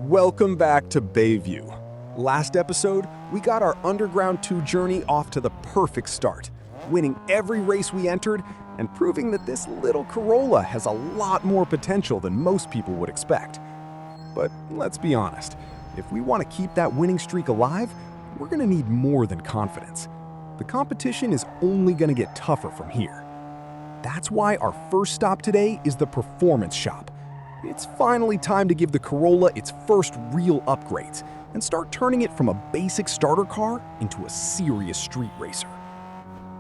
Welcome back to Bayview. Last episode, we got our Underground 2 journey off to the perfect start, winning every race we entered and proving that this little Corolla has a lot more potential than most people would expect. But let's be honest, if we want to keep that winning streak alive, we're going to need more than confidence. The competition is only going to get tougher from here. That's why our first stop today is the Performance Shop. It's finally time to give the Corolla its first real upgrades and start turning it from a basic starter car into a serious street racer.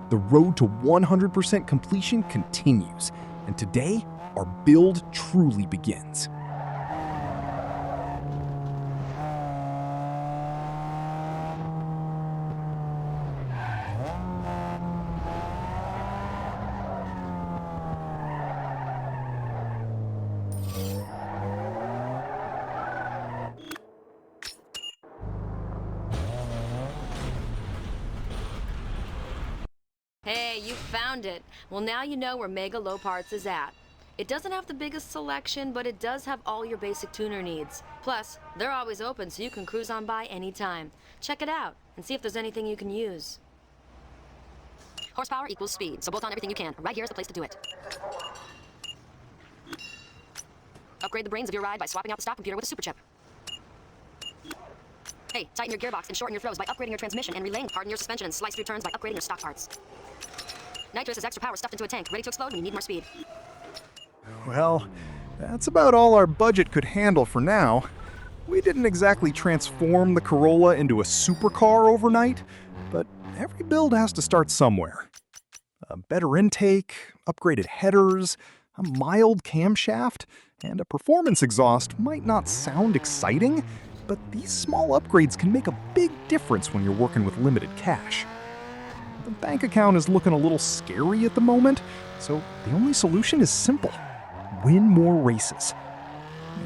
The road to 100% completion continues, and today, our build truly begins. Hey, you found it. Well, now you know where Mega Low Parts is at. It doesn't have the biggest selection, but it does have all your basic tuner needs. Plus, they're always open so you can cruise on by anytime. Check it out and see if there's anything you can use. Horsepower equals speed, so bolt on everything you can. Right here is the place to do it. Upgrade the brains of your ride by swapping out the stock computer with a super chip. Hey, tighten your gearbox and shorten your throws by upgrading your transmission and relaying. Harden your suspension and slice through turns by upgrading your stock parts. Nitrous is extra power stuffed into a tank, ready to explode when you need more speed. Well, that's about all our budget could handle for now. We didn't exactly transform the Corolla into a supercar overnight, but every build has to start somewhere. A better intake, upgraded headers, a mild camshaft, and a performance exhaust might not sound exciting, but these small upgrades can make a big difference when you're working with limited cash. The bank account is looking a little scary at the moment, so the only solution is simple: win more races.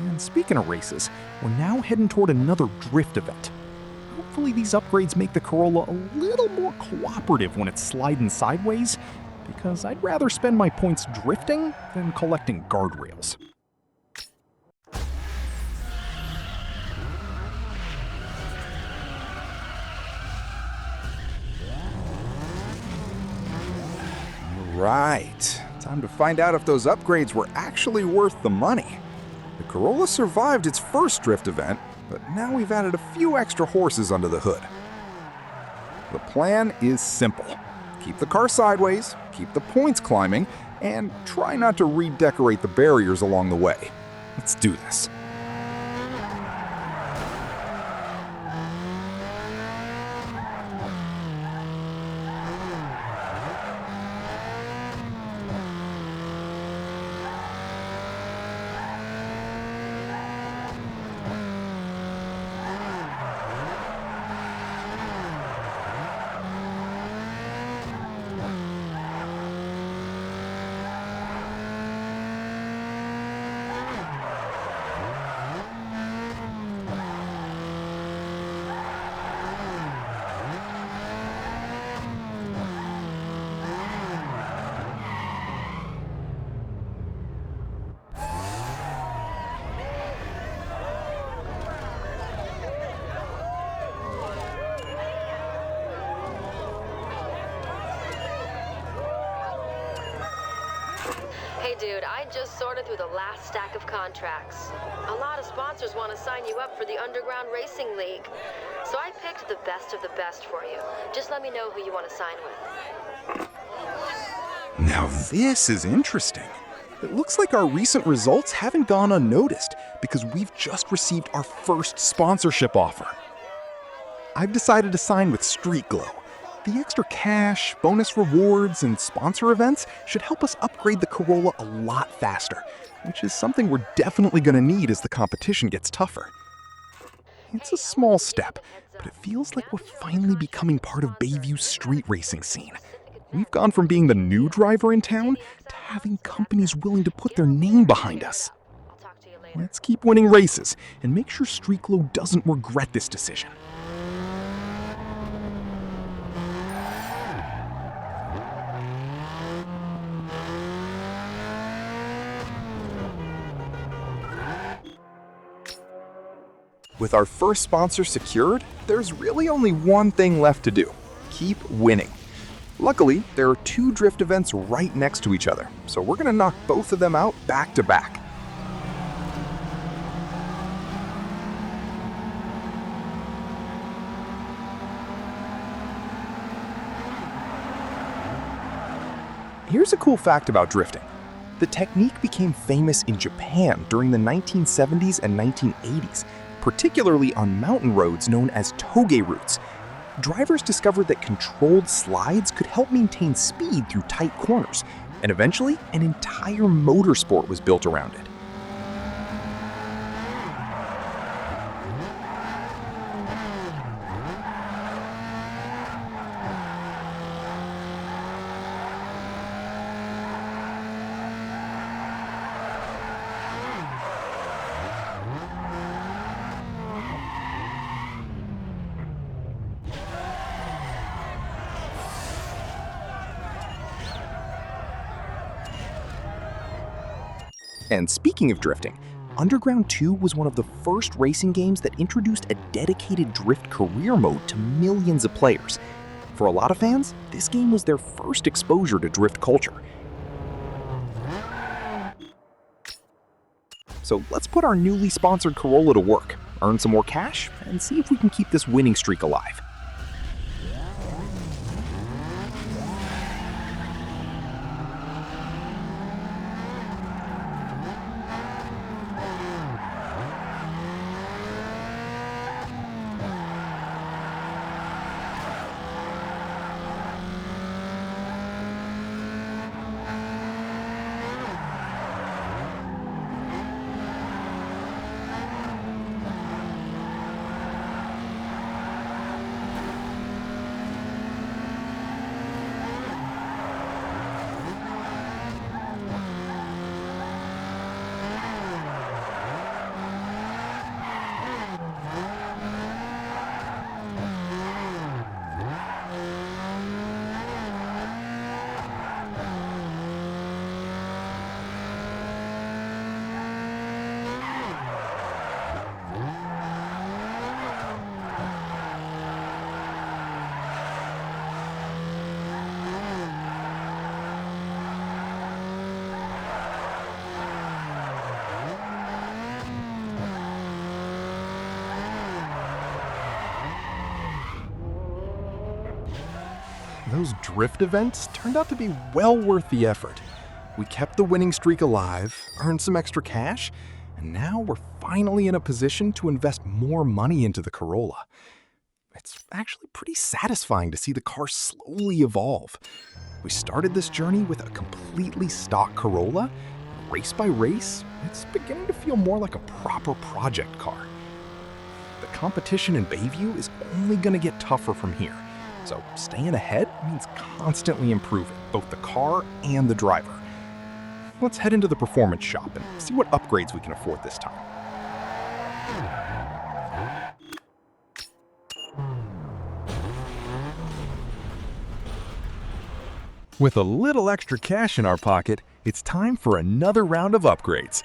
And speaking of races, we're now heading toward another drift event. Hopefully these upgrades make the Corolla a little more cooperative when it's sliding sideways, because I'd rather spend my points drifting than collecting guardrails. Right. Time to find out if those upgrades were actually worth the money. The Corolla survived its first drift event, but now we've added a few extra horses under the hood. The plan is simple. Keep the car sideways, keep the points climbing, and try not to redecorate the barriers along the way. Let's do this. Hey dude, I just sorted through the last stack of contracts. A lot of sponsors want to sign you up for the Underground Racing League. So I picked the best of the best for you. Just let me know who you want to sign with. Now this is interesting. It looks like our recent results haven't gone unnoticed because we've just received our first sponsorship offer. I've decided to sign with Street Glow. The extra cash, bonus rewards, and sponsor events should help us upgrade the Corolla a lot faster, which is something we're definitely going to need as the competition gets tougher. It's a small step, but it feels like we're finally becoming part of Bayview's street racing scene. We've gone from being the new driver in town to having companies willing to put their name behind us. Let's keep winning races and make sure Street Glow doesn't regret this decision. With our first sponsor secured, there's really only one thing left to do: keep winning. Luckily, there are 2 drift events right next to each other, so we're gonna knock both of them out back to back. Here's a cool fact about drifting. The technique became famous in Japan during the 1970s and 1980s, particularly on mountain roads known as toge routes. Drivers discovered that controlled slides could help maintain speed through tight corners, and eventually an entire motorsport was built around it. And speaking of drifting, Underground 2 was one of the first racing games that introduced a dedicated drift career mode to millions of players. For a lot of fans, this game was their first exposure to drift culture. So let's put our newly sponsored Corolla to work, earn some more cash, and see if we can keep this winning streak alive. Those drift events turned out to be well worth the effort. We kept the winning streak alive, earned some extra cash, and now we're finally in a position to invest more money into the Corolla. It's actually pretty satisfying to see the car slowly evolve. We started this journey with a completely stock Corolla. Race by race, it's beginning to feel more like a proper project car. The competition in Bayview is only going to get tougher from here. So staying ahead means constantly improving both the car and the driver. Let's head into the performance shop and see what upgrades we can afford this time. With a little extra cash in our pocket, it's time for another round of upgrades.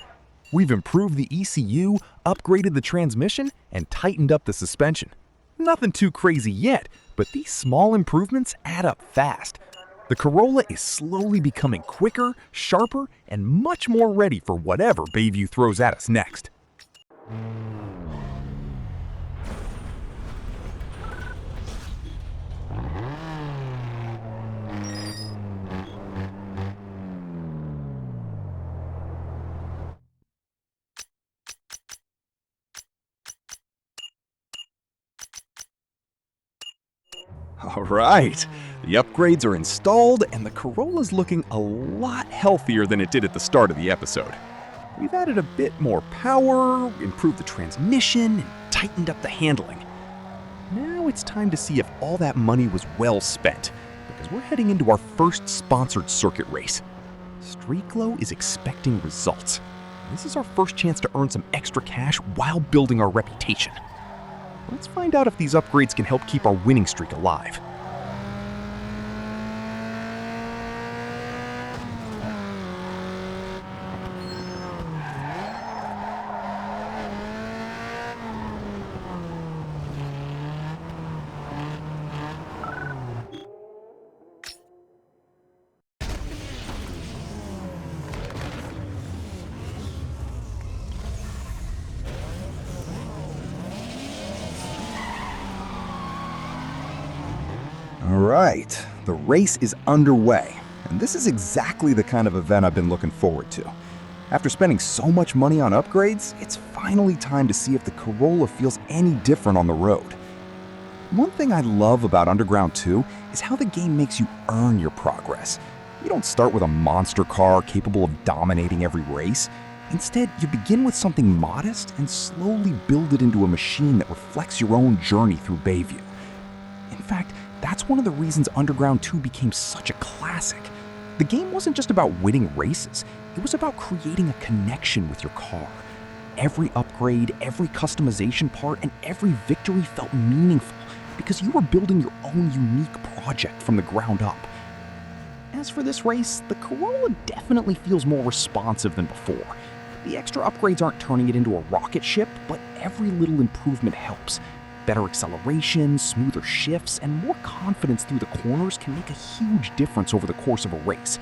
We've improved the ECU, upgraded the transmission, and tightened up the suspension. Nothing too crazy yet, but these small improvements add up fast. The Corolla is slowly becoming quicker, sharper, and much more ready for whatever Bayview throws at us next. All right, the upgrades are installed and the Corolla's looking a lot healthier than it did at the start of the episode. We've added a bit more power, improved the transmission, and tightened up the handling. Now it's time to see if all that money was well spent, because we're heading into our first sponsored circuit race. Street Glow is expecting results. This is our first chance to earn some extra cash while building our reputation. Let's find out if these upgrades can help keep our winning streak alive. right, the race is underway, and this is exactly the kind of event I've been looking forward to. After spending so much money on upgrades, it's finally time to see if the Corolla feels any different on the road. One thing I love about Underground 2 is how the game makes you earn your progress. You don't start with a monster car capable of dominating every race. Instead, you begin with something modest and slowly build it into a machine that reflects your own journey through Bayview. In fact, that's one of the reasons Underground 2 became such a classic. The game wasn't just about winning races, it was about creating a connection with your car. Every upgrade, every customization part, and every victory felt meaningful because you were building your own unique project from the ground up. As for this race, the Corolla definitely feels more responsive than before. The extra upgrades aren't turning it into a rocket ship, but every little improvement helps. Better acceleration, smoother shifts, and more confidence through the corners can make a huge difference over the course of a race.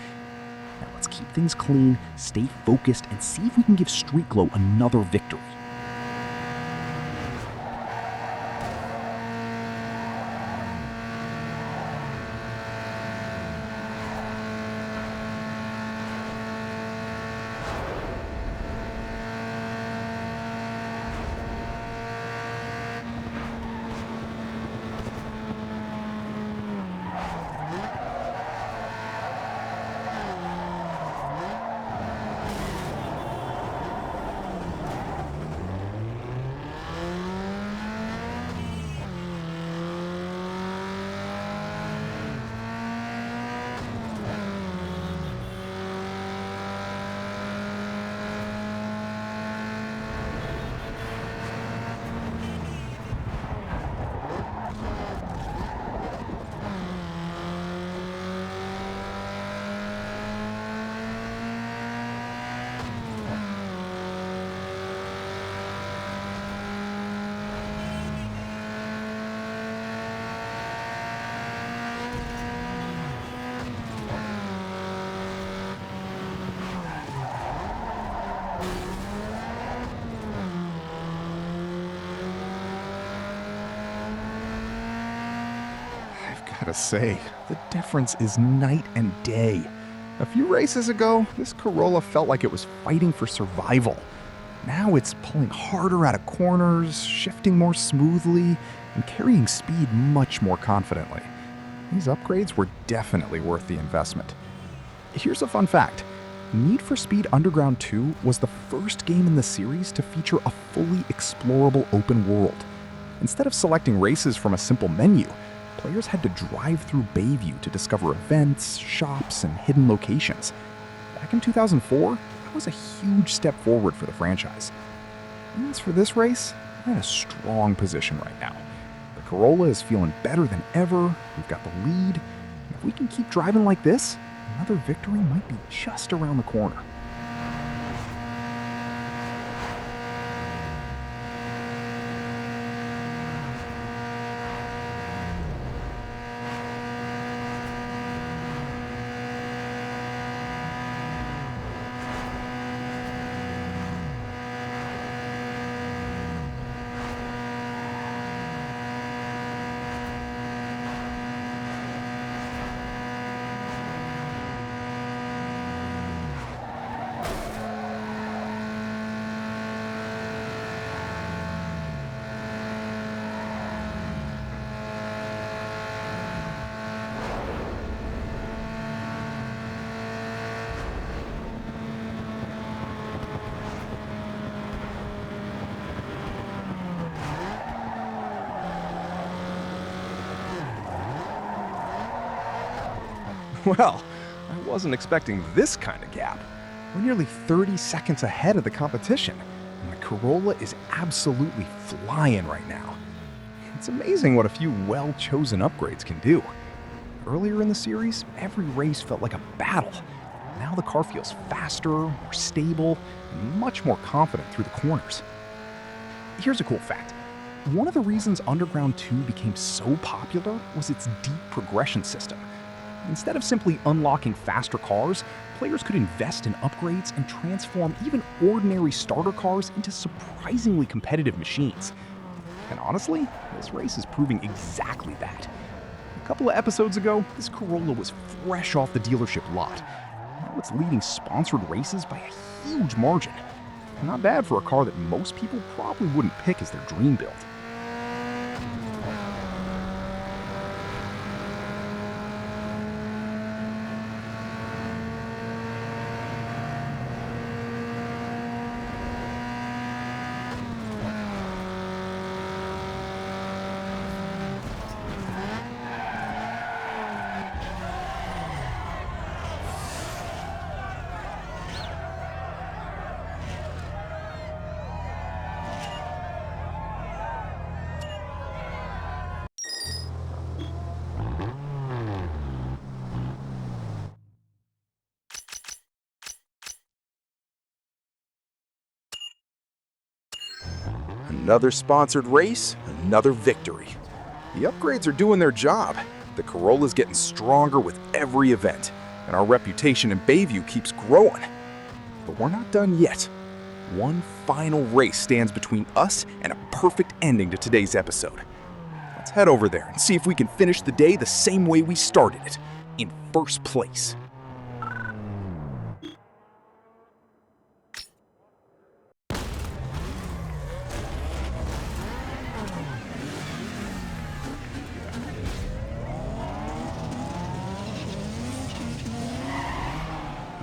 Now let's keep things clean, stay focused, and see if we can give Street Glow another victory. Gotta say, the difference is night and day. A few races ago, this Corolla felt like it was fighting for survival. Now it's pulling harder out of corners, shifting more smoothly, and carrying speed much more confidently. These upgrades were definitely worth the investment. Here's a fun fact. Need for Speed Underground 2 was the first game in the series to feature a fully explorable open world. Instead of selecting races from a simple menu, players had to drive through Bayview to discover events, shops, and hidden locations. Back in 2004, that was a huge step forward for the franchise. And as for this race, we're in a strong position right now. The Corolla is feeling better than ever, we've got the lead, and if we can keep driving like this, another victory might be just around the corner. Well, I wasn't expecting this kind of gap. We're nearly 30 seconds ahead of the competition, and the Corolla is absolutely flying right now. It's amazing what a few well-chosen upgrades can do. Earlier in the series, every race felt like a battle. Now the car feels faster, more stable, and much more confident through the corners. Here's a cool fact. One of the reasons Underground 2 became so popular was its deep progression system. Instead of simply unlocking faster cars, players could invest in upgrades and transform even ordinary starter cars into surprisingly competitive machines. And honestly, this race is proving exactly that. The A couple of episodes ago, this Corolla was fresh off the dealership lot. Now it's leading sponsored races by a huge margin. Not bad for a car that most people probably wouldn't pick as their dream build. Another sponsored race, another victory. The upgrades are doing their job. The Corolla's getting stronger with every event, and our reputation in Bayview keeps growing. But we're not done yet. One final race stands between us and a perfect ending to today's episode. Let's head over there and see if we can finish the day the same way we started it, in first place.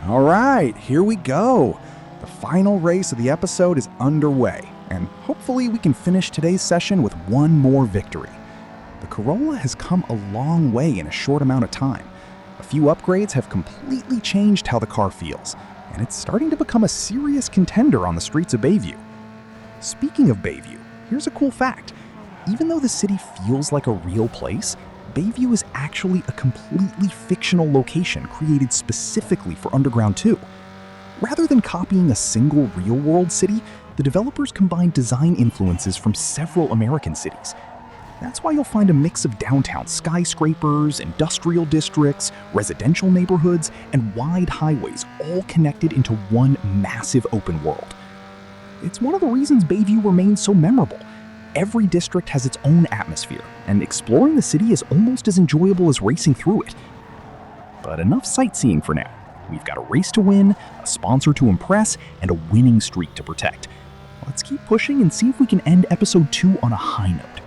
All right, here we go. The final race of the episode is underway, and hopefully we can finish today's session with one more victory. The Corolla has come a long way in a short amount of time. A few upgrades have completely changed how the car feels, and it's starting to become a serious contender on the streets of Bayview. Speaking of Bayview, here's a cool fact. Even though the city feels like a real place, Bayview is actually a completely fictional location created specifically for Underground 2. Rather than copying a single real-world city, the developers combined design influences from several American cities. That's why you'll find a mix of downtown skyscrapers, industrial districts, residential neighborhoods, and wide highways all connected into one massive open world. It's one of the reasons Bayview remains so memorable. Every district has its own atmosphere, and exploring the city is almost as enjoyable as racing through it. But enough sightseeing for now. We've got a race to win, a sponsor to impress, and a winning streak to protect. Let's keep pushing and see if we can end episode 2 on a high note.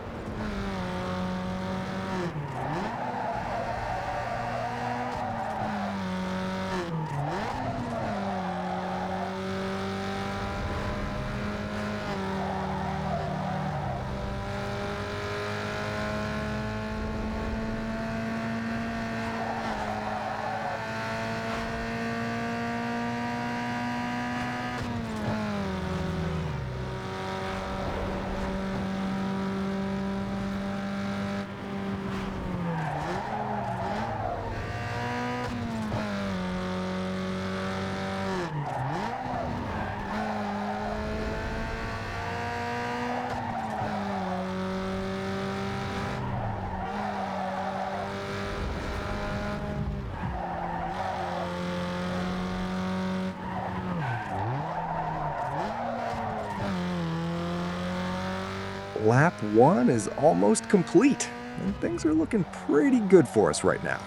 Lap 1 is almost complete, and things are looking pretty good for us right now.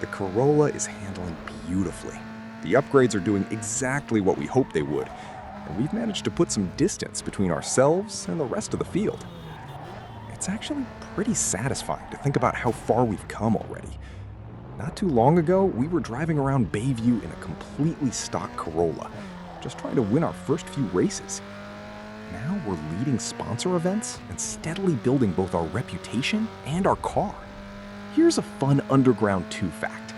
The Corolla is handling beautifully. The upgrades are doing exactly what we hoped they would, and we've managed to put some distance between ourselves and the rest of the field. It's actually pretty satisfying to think about how far we've come already. Not too long ago, we were driving around Bayview in a completely stock Corolla, just trying to win our first few races. Now we're leading sponsor events and steadily building both our reputation and our car. Here's a fun Underground 2 fact.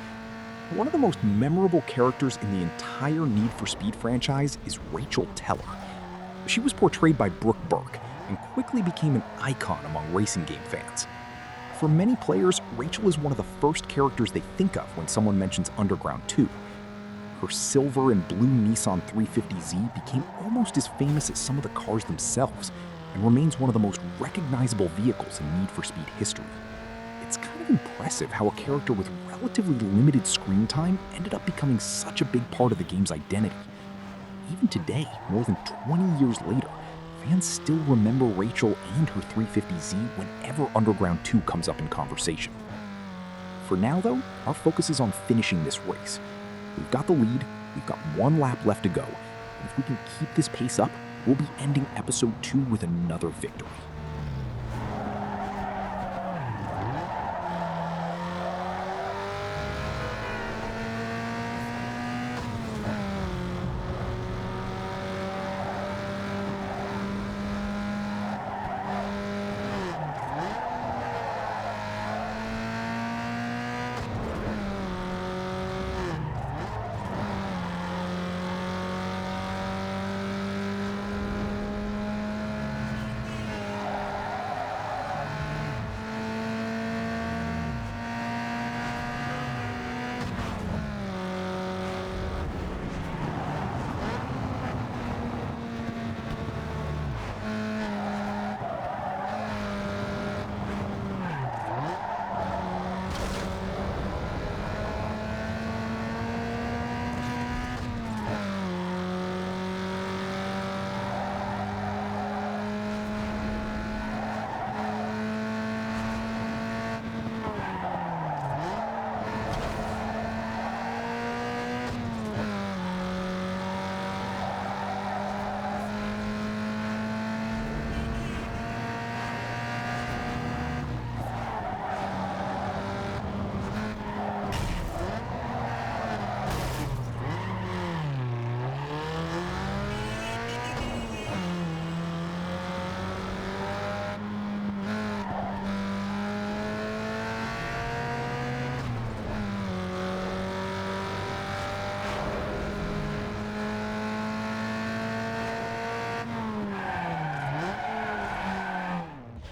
One of the most memorable characters in the entire Need for Speed franchise is Rachel Teller. She was portrayed by Brooke Burke and quickly became an icon among racing game fans. For many players, Rachel is one of the first characters they think of when someone mentions Underground 2. Her silver and blue Nissan 350Z became almost as famous as some of the cars themselves, and remains one of the most recognizable vehicles in Need for Speed history. It's kind of impressive how a character with relatively limited screen time ended up becoming such a big part of the game's identity. Even today, more than 20 years later, fans still remember Rachel and her 350Z whenever Underground 2 comes up in conversation. For now, though, our focus is on finishing this race. We've got the lead, we've got 1 lap left to go, and if we can keep this pace up, we'll be ending episode 2 with another victory.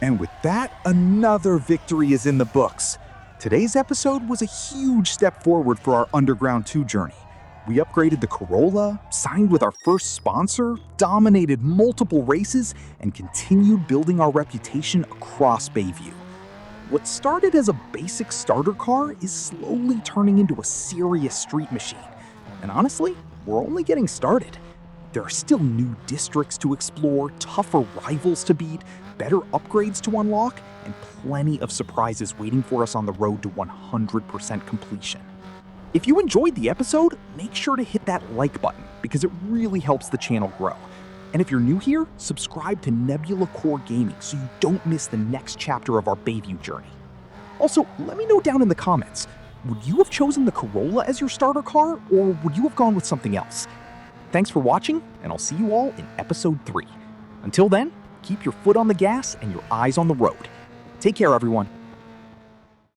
And with that, another victory is in the books. Today's episode was a huge step forward for our Underground 2 journey. We upgraded the Corolla, signed with our first sponsor, dominated multiple races, and continued building our reputation across Bayview. What started as a basic starter car is slowly turning into a serious street machine. And honestly, we're only getting started. There are still new districts to explore, tougher rivals to beat, better upgrades to unlock, and plenty of surprises waiting for us on the road to 100% completion. If you enjoyed the episode, make sure to hit that like button because it really helps the channel grow. And if you're new here, subscribe to Nebula Core Gaming so you don't miss the next chapter of our Bayview journey. Also, let me know down in the comments, would you have chosen the Corolla as your starter car, or would you have gone with something else? Thanks for watching, and I'll see you all in episode 3. Until then, keep your foot on the gas and your eyes on the road. Take care, everyone.